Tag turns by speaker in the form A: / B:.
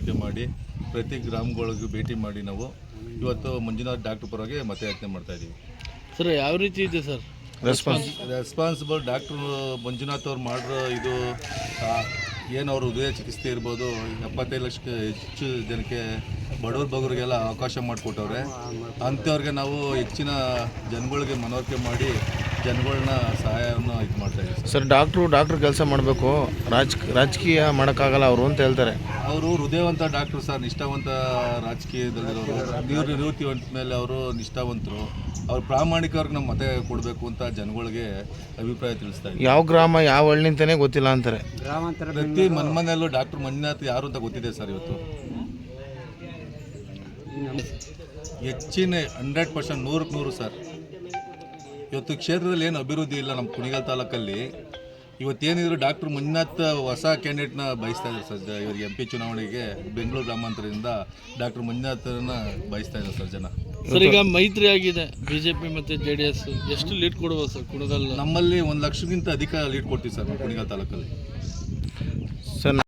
A: ಮನವರಿಕೆ ಮಾಡಿ ಪ್ರತಿ ಗ್ರಾಮಗಳಿಗೂ ಭೇಟಿ ಮಾಡಿ ನಾವು ಇವತ್ತು ಮಂಜುನಾಥ್ ಡಾಕ್ಟ್ರ್ ಪರವಾಗಿ ಮತಯಾಚನೆ ಮಾಡ್ತಾಯಿದ್ದೀವಿ.
B: ಸರ್ ಯಾವ ರೀತಿ ಇದೆ ಸರ್
A: ರೆಸ್ಪಾನ್ಸಿಬಲ್ ಡಾಕ್ಟ್ರು ಮಂಜುನಾಥ್ ಅವ್ರು ಮಾಡಿರೋ ಇದು ಏನು ಅವರು ಹೃದಯ ಚಿಕಿತ್ಸೆ ಇರ್ಬೋದು 75 ಲಕ್ಷಕ್ಕೆ ಹೆಚ್ಚು ಜನಕ್ಕೆ ಬಡವ್ರಿಗೆಲ್ಲ ಅವಕಾಶ ಮಾಡಿಕೊಟ್ಟವ್ರೆ. ಅಂಥವ್ರಿಗೆ ನಾವು ಹೆಚ್ಚಿನ ಜನಗಳಿಗೆ ಮನವರಿಕೆ ಮಾಡಿ ಜನಗಳನ್ನ ಸಹಾಯವನ್ನು ಇದು ಮಾಡ್ತಾಯಿದ್ದೀವಿ.
C: ಸರ್ ಡಾಕ್ಟ್ರು ಕೆಲಸ ಮಾಡಬೇಕು, ರಾಜಕೀಯ ಮಾಡೋಕ್ಕಾಗಲ್ಲ ಅವರು ಅಂತ ಹೇಳ್ತಾರೆ.
A: ಅವರು ಹೃದಯವಂತ ಡಾಕ್ಟ್ರು ಸರ್, ನಿಷ್ಠಾವಂತ ರಾಜಕೀಯದಲ್ಲಿರೋರು, ನಿವೃತ್ತಿವಂತ ಮೇಲೆ ಅವರು ನಿಷ್ಠಾವಂತರು, ಅವ್ರು ಪ್ರಾಮಾಣಿಕವ್ರಿಗೆ ನಮ್ಮ ಮತ ಕೊಡಬೇಕು ಅಂತ ಜನಗಳಿಗೆ ಅಭಿಪ್ರಾಯ ತಿಳಿಸ್ತಾ ಇದ್ದಾರೆ.
C: ಯಾವ ಗ್ರಾಮ ಯಾವ ಹಳ್ಳಿ ಅಂತಲೇ ಗೊತ್ತಿಲ್ಲ ಅಂತಾರೆ.
A: ಪ್ರತಿ ಮನೆಯಲ್ಲೂ ಡಾಕ್ಟರ್ ಮಂಜುನಾಥ್ ಯಾರು ಅಂತ ಗೊತ್ತಿದೆ ಸರ್. ಇವತ್ತು ಹೆಚ್ಚಿನ 100% 100% ಸರ್. ಇವತ್ತು ಕ್ಷೇತ್ರದಲ್ಲಿ ಏನು ಅಭಿವೃದ್ಧಿ ಇಲ್ಲ ನಮ್ಮ ಕುಣಿಗಲ್ ತಾಲೂಕಲ್ಲಿ. ಇವತ್ತೇನಿದ್ರು ಡಾಕ್ಟರ್ ಮಂಜುನಾಥ್ ಹೊಸ ಕ್ಯಾಂಡಿಡೇಟ್ನ ಬಯಸ್ತಾ ಇದ್ದಾರೆ ಸರ್. ಇವ್ರಿಗೆ MP ಚುನಾವಣೆಗೆ ಬೆಂಗಳೂರು ಗ್ರಾಮಾಂತರದಿಂದ ಡಾಕ್ಟರ್ ಮಂಜುನಾಥ್ನ ಬಯಸ್ತಾ ಇದ್ದಾರೆ ಸರ್ ಜನ.
B: ಸರ್ ಈಗ ಮೈತ್ರಿ ಆಗಿದೆ BJP ಮತ್ತು JDS, ಎಷ್ಟು ಲೀಡ್ ಕೊಡ್ಬೋದು ಸರ್ ಕುಣಿಗಲ್?
A: ನಮ್ಮಲ್ಲಿ 1 ಲಕ್ಷಕ್ಕಿಂತ ಅಧಿಕ ಲೀಡ್ ಕೊಡ್ತೀವಿ ಸರ್ ಕುಣಿಗಲ್ ತಾಲೂಕಲ್ಲಿ.
C: ಸರ್